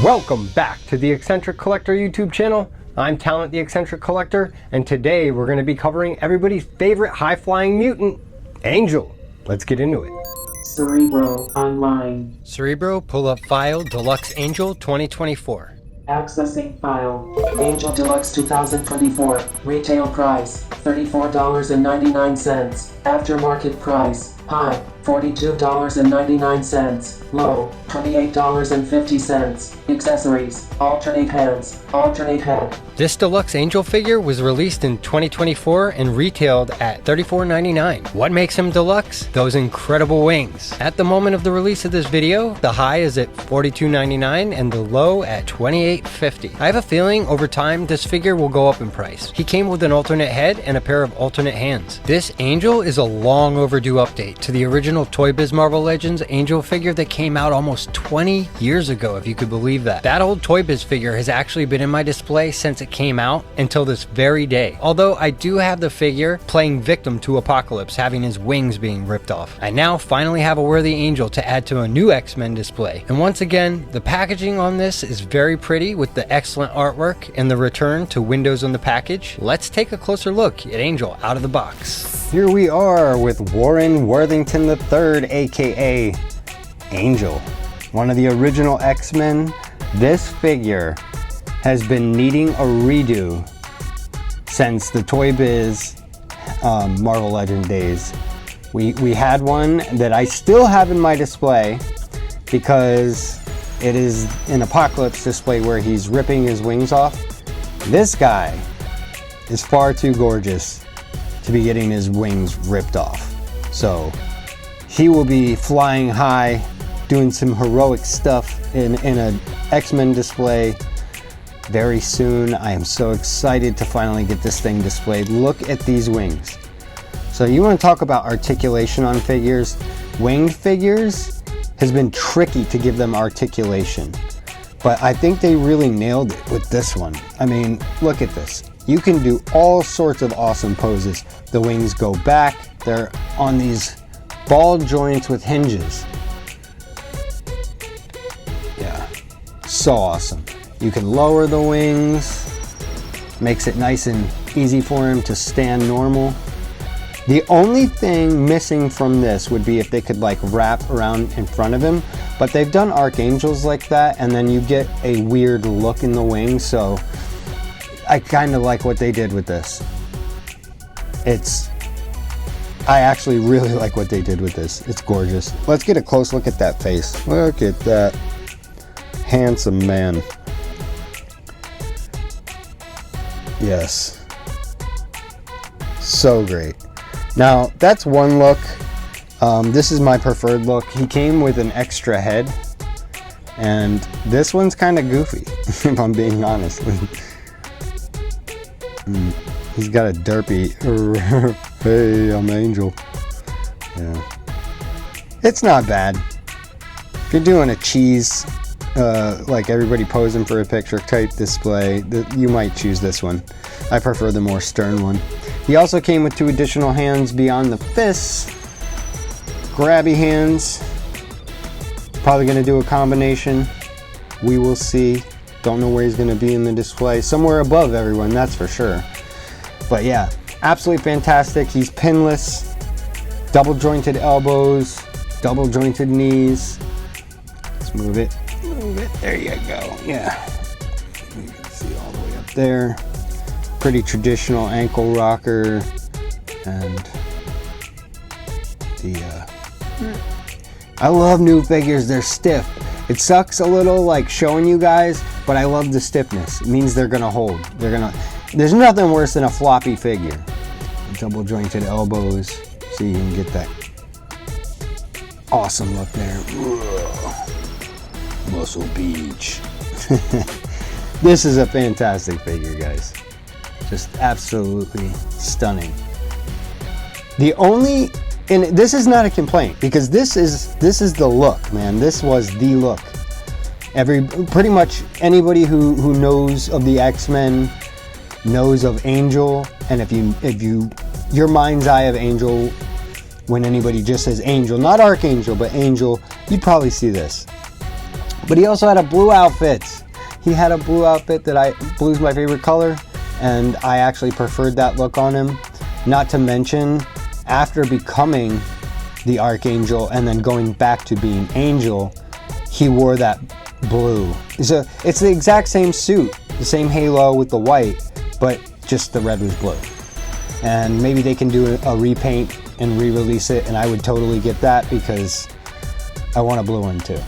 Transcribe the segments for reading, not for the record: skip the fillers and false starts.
Welcome back to the X-Centric Collector YouTube channel. I'm Talent the X-Centric Collector, and today we're going to be covering everybody's favorite high-flying mutant, Angel. Let's get into it. Cerebro Online. Cerebro, pull up file, Deluxe Angel 2024. Accessing file. Angel Deluxe 2024. Retail price $34.99. Aftermarket price high $42.99. Low $28.50. Accessories: alternate hands, alternate head. This Deluxe Angel figure was released in 2024 and retailed at $34.99. What makes him deluxe? Those incredible wings. At the moment of the release of this video, the high is at $42.99 and the low at $28.50. I have a feeling over time this figure will go up in price. He came with an alternate head and a pair of alternate hands. This Angel is a long overdue update to the original Toy Biz Marvel Legends Angel figure that came out almost 20 years ago, if you could believe that. That old Toy Biz figure has actually been in my display since it came out until this very day. Although I do have the figure playing victim to Apocalypse, having his wings being ripped off. I now finally have a worthy Angel to add to a new X-Men display. And once again, the packaging on this is very pretty with the excellent artwork and the return to windows on the package. Let's take a closer look at Angel out of the box. Here we are with Warren Worthington III, aka Angel, one of the original X-Men. This figure has been needing a redo since the Toy Biz Marvel Legend days. We had one that I still have in my display because it is an Apocalypse display where he's ripping his wings off. This guy is far too gorgeous to be getting his wings ripped off. So he will be flying high, doing some heroic stuff in an X-Men display very soon. I am so excited to finally get this thing displayed. Look at these wings. So you want to talk about articulation on figures? Winged figures has been tricky to give them articulation, but I think they really nailed it with this one. I mean, look at this. You can do all sorts of awesome poses. The wings go back. They're on these ball joints with hinges. Yeah, so awesome. You can lower the wings, makes it nice and easy for him to stand normal. The only thing missing from this would be if they could like wrap around in front of him, but they've done archangels like that and then you get a weird look in the wings, so I kind of like what they did with this. I actually really like what they did with this. It's gorgeous. Let's get a close look at that face. Look at that handsome man. Yes. So great. Now, that's one look. This is my preferred look. He came with an extra head, and this one's kind of goofy, if I'm being honest. He's got a derpy, hey, I'm Angel. Yeah. It's not bad. If you're doing a cheese, like everybody posing for a picture type display, you might choose this one. I prefer the more stern one. He also came with 2 additional hands beyond the fists. Grabby hands. Probably going to do a combination. We will see. Don't know where he's going to be in the display. Somewhere above everyone, that's for sure. But yeah, absolutely fantastic. He's pinless. Double jointed elbows. Double jointed knees. Let's move it. Move it. There you go. Yeah. You can see all the way up there. Pretty traditional ankle rocker. And I love new figures. They're stiff. It sucks a little like showing you guys, but I love the stiffness. It means they're gonna hold. There's nothing worse than a floppy figure. Double jointed elbows, so you can get that awesome look there. Muscle Beach. This is a fantastic figure, guys. Just absolutely stunning. And this is not a complaint, because this is the look, man. This was the look. Pretty much anybody who knows of the X-Men knows of Angel, and if your mind's eye of Angel, when anybody just says Angel, not Archangel, but Angel, you'd probably see this. But he also had a blue outfit. He had a blue outfit blue's my favorite color, and I actually preferred that look on him. Not to mention, after becoming the Archangel and then going back to being Angel, he wore that blue. So it's the exact same suit, the same halo with the white, but just the red was blue. And maybe they can do a repaint and re-release it, and I would totally get that because I want a blue one too.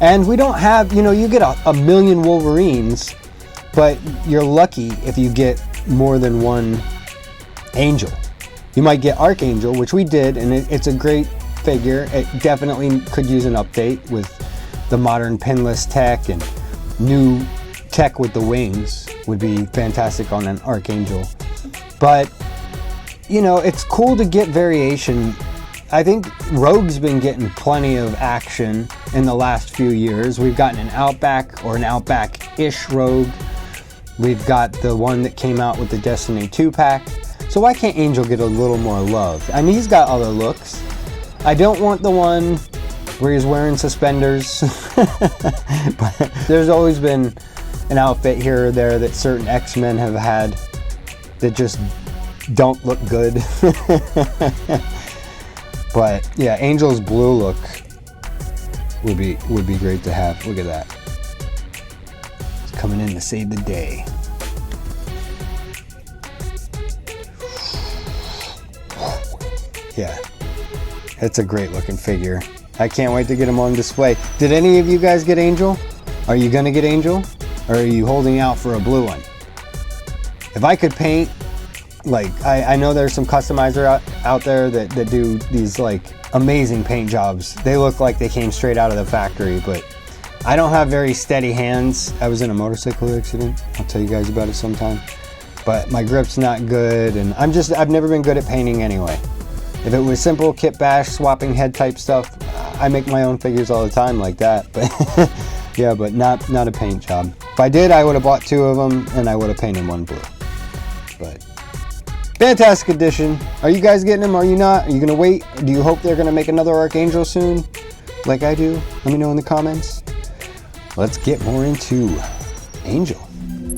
And we don't have, you get a million Wolverines, but you're lucky if you get more than one Angel. You might get Archangel, which we did, and it's a great figure. It definitely could use an update with the modern pinless tech, and new tech with the wings would be fantastic on an Archangel. But, it's cool to get variation. I think Rogue's been getting plenty of action in the last few years. We've gotten an Outback or an Outback-ish Rogue. We've got the one that came out with the Destiny 2-pack. So why can't Angel get a little more love? I mean, he's got other looks. I don't want the one where he's wearing suspenders. But there's always been an outfit here or there that certain X-Men have had that just don't look good. But yeah, Angel's blue look would be great to have. Look at that. It's coming in to save the day. Yeah, it's a great looking figure. I can't wait to get him on display. Did any of you guys get Angel? Are you gonna get Angel? Or are you holding out for a blue one? If I could paint, I know there's some customizer out there that do these amazing paint jobs. They look like they came straight out of the factory, but I don't have very steady hands. I was in a motorcycle accident. I'll tell you guys about it sometime. But my grip's not good, and I've never been good at painting anyway. If it was simple kit bash, swapping head type stuff, I make my own figures all the time like that. But yeah, but not a paint job. If I did, I would have bought 2 of them, and I would have painted one blue. But fantastic edition. Are you guys getting them? Are you not? Are you going to wait? Do you hope they're going to make another Archangel soon? Like I do? Let me know in the comments. Let's get more into Angel.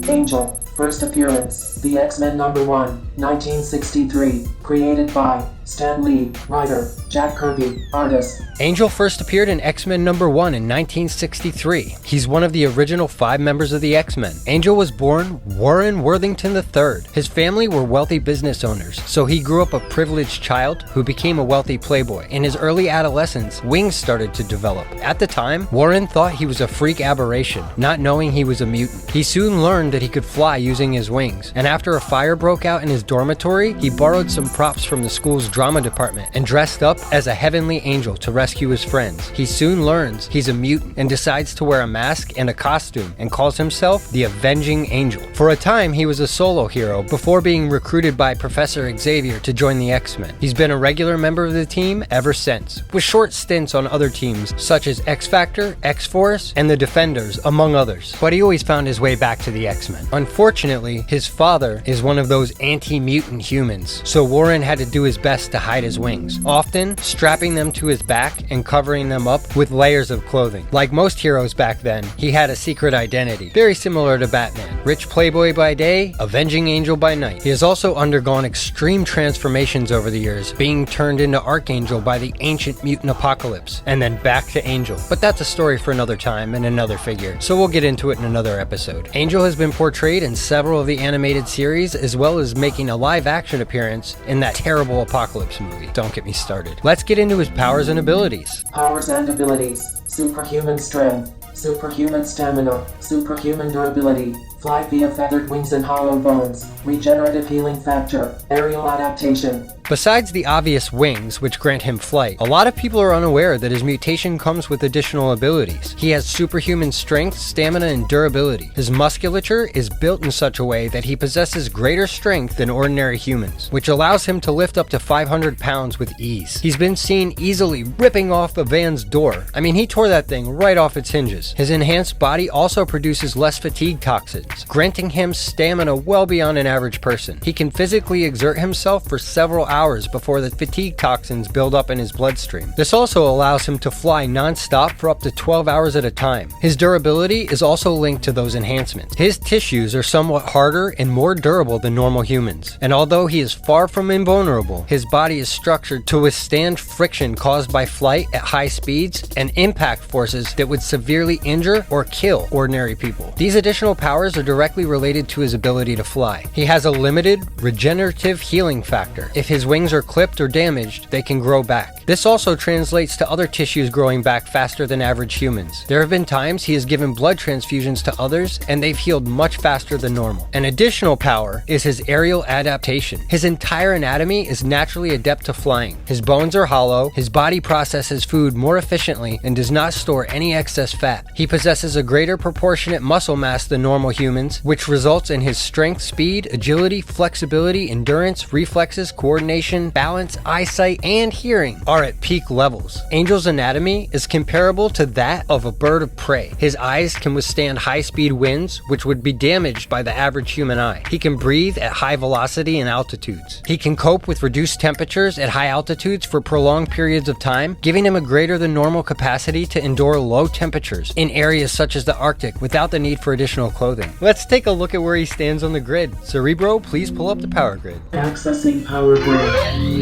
Angel, first appearance, the X-Men #1, 1963, created by Stan Lee, writer, Jack Kirby, artist. Angel first appeared in X-Men #1 in 1963. He's one of the original 5 members of the X-Men. Angel was born Warren Worthington III. His family were wealthy business owners, so he grew up a privileged child who became a wealthy playboy. In his early adolescence, wings started to develop. At the time, Warren thought he was a freak aberration, not knowing he was a mutant. He soon learned that he could fly using his wings, and after a fire broke out in his dormitory, he borrowed some props from the school's drama department and dressed up as a heavenly angel to rescue his friends. He soon learns he's a mutant and decides to wear a mask and a costume and calls himself the Avenging Angel. For a time, he was a solo hero before being recruited by Professor Xavier to join the X-Men. He's been a regular member of the team ever since, with short stints on other teams such as X-Factor, X-Force, and the Defenders, among others. But he always found his way back to the X-Men. Unfortunately, his father is one of those anti-mutant humans, so Warren had to do his best to hide his wings, often strapping them to his back and covering them up with layers of clothing. Like most heroes back then, he had a secret identity, very similar to Batman. Rich playboy by day, avenging angel by night. He has also undergone extreme transformations over the years, being turned into Archangel by the ancient mutant apocalypse, and then back to Angel. But that's a story for another time and another figure, so we'll get into it in another episode. Angel has been portrayed in several of the animated series, as well as making a live-action appearance in that terrible Apocalypse movie. Don't get me started. Let's get into his powers and abilities. Powers and abilities: superhuman strength, superhuman stamina, superhuman durability, fly via feathered wings and hollow bones, regenerative healing factor, aerial adaptation. Besides the obvious wings, which grant him flight, a lot of people are unaware that his mutation comes with additional abilities. He has superhuman strength, stamina, and durability. His musculature is built in such a way that he possesses greater strength than ordinary humans, which allows him to lift up to 500 pounds with ease. He's been seen easily ripping off a van's door. I mean, he tore that thing right off its hinges. His enhanced body also produces less fatigue toxins, granting him stamina well beyond an average person. He can physically exert himself for several hours hours before the fatigue toxins build up in his bloodstream. This also allows him to fly non-stop for up to 12 hours at a time. His durability is also linked to those enhancements. His tissues are somewhat harder and more durable than normal humans. And although he is far from invulnerable, his body is structured to withstand friction caused by flight at high speeds and impact forces that would severely injure or kill ordinary people. These additional powers are directly related to his ability to fly. He has a limited regenerative healing factor. If his wings are clipped or damaged, they can grow back. This also translates to other tissues growing back faster than average humans. There have been times he has given blood transfusions to others and they've healed much faster than normal. An additional power is his aerial adaptation. His entire anatomy is naturally adept to flying. His bones are hollow, his body processes food more efficiently and does not store any excess fat. He possesses a greater proportionate muscle mass than normal humans, which results in his strength, speed, agility, flexibility, endurance, reflexes, coordination, balance, eyesight, and hearing are at peak levels. Angel's anatomy is comparable to that of a bird of prey. His eyes can withstand high-speed winds, which would be damaged by the average human eye. He can breathe at high velocity and altitudes. He can cope with reduced temperatures at high altitudes for prolonged periods of time, giving him a greater than normal capacity to endure low temperatures in areas such as the Arctic without the need for additional clothing. Let's take a look at where he stands on the grid. Cerebro, please pull up the power grid. Accessing power grid.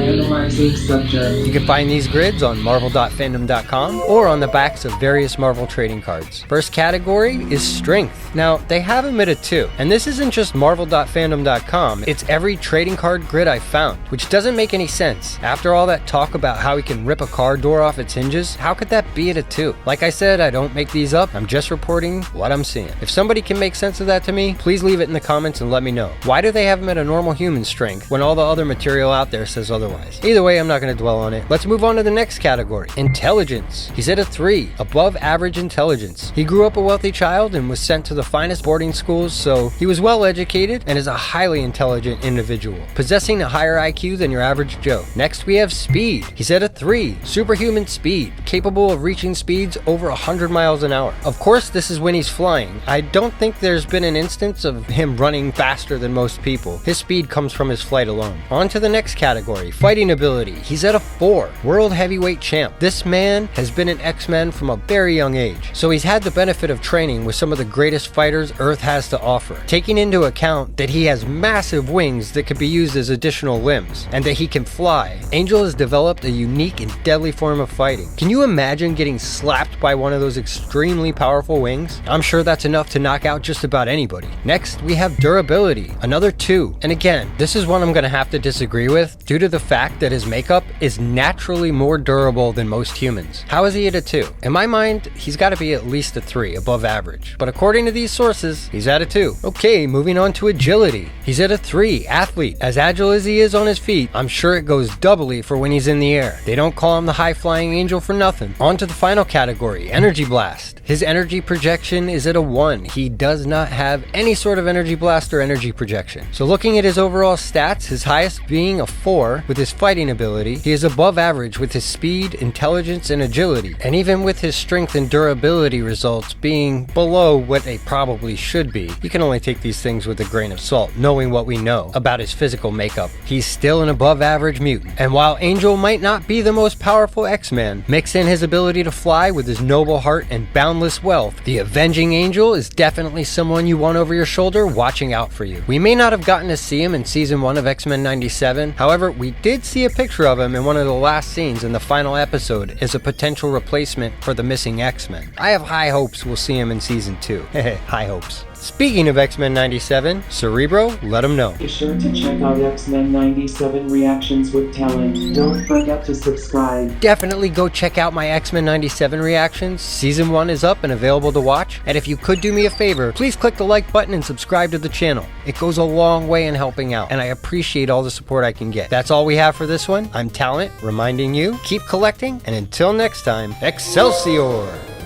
Analyzing subject. You can find these grids on marvel.fandom.com or on the backs of various Marvel trading cards. First category is strength. Now, they have him at a 2, and this isn't just marvel.fandom.com, it's every trading card grid I've found, which doesn't make any sense. After all that talk about how he can rip a car door off its hinges, how could that be at a 2? Like I said, I don't make these up, I'm just reporting what I'm seeing. If somebody can make sense of that to me, please leave it in the comments and let me know. Why do they have him at a normal human strength when all the other material out there says otherwise? Either way, I'm not going to dwell on it. Let's move on to the next category, intelligence. He's at a 3, above average intelligence. He grew up a wealthy child and was sent to the finest boarding schools, so he was well educated and is a highly intelligent individual, possessing a higher IQ than your average Joe. Next, we have speed. He's at a 3, superhuman speed, capable of reaching speeds over 100 miles an hour. Of course, this is when he's flying. I don't think there's been an instance of him running faster than most people. His speed comes from his flight alone. On to the next category, fighting ability. He's at a 4, world heavyweight champ. This man has been an X-Men from a very young age, so he's had the benefit of training with some of the greatest fighters Earth has to offer. Taking into account that he has massive wings that could be used as additional limbs, and that he can fly, Angel has developed a unique and deadly form of fighting. Can you imagine getting slapped by one of those extremely powerful wings? I'm sure that's enough to knock out just about anybody. Next, we have durability, another 2. And again, this is one I'm gonna have to disagree with due to the fact that his makeup is naturally more durable than most humans. How is he at a 2? In my mind, he's gotta be at least a 3, above average. But according to these sources, he's at a 2. Okay, moving on to agility. He's at a 3, athlete. As agile as he is on his feet, I'm sure it goes doubly for when he's in the air. They don't call him the high-flying angel for nothing. On to the final category, energy blast. His energy projection is at a 1. He does not have any sort of energy blast or energy projection. So looking at his overall stats, his highest being a 4 with his fighting ability, he is above average with his speed, intelligence, and agility. And even with his strength and durability results being below what they probably should be, you can only take these things with a grain of salt, knowing what we know about his physical makeup. He's still an above average mutant. And while Angel might not be the most powerful X-Man, mix in his ability to fly with his noble heart and boundless wealth, the avenging angel is definitely someone you want over your shoulder watching out for you. We may not have gotten to see him in season 1 of X-Men 97, however, we did see a picture of him in one of the last scenes in the final episode as a potential replacement for the missing X-Men. I have high hopes we'll see him in season 2. High hopes. Speaking of X-Men 97, Cerebro, let him know. Be sure to check out X-Men 97 reactions with talent. Don't forget to subscribe. Definitely go check out my X-Men 97 reactions. Season 1 is up and available to watch. And if you could do me a favor, please click the like button and subscribe to the channel. It goes a long way in helping out, and I appreciate all the support I can get. That's all we have for this one. I'm Talent, reminding you, keep collecting, and until next time, Excelsior!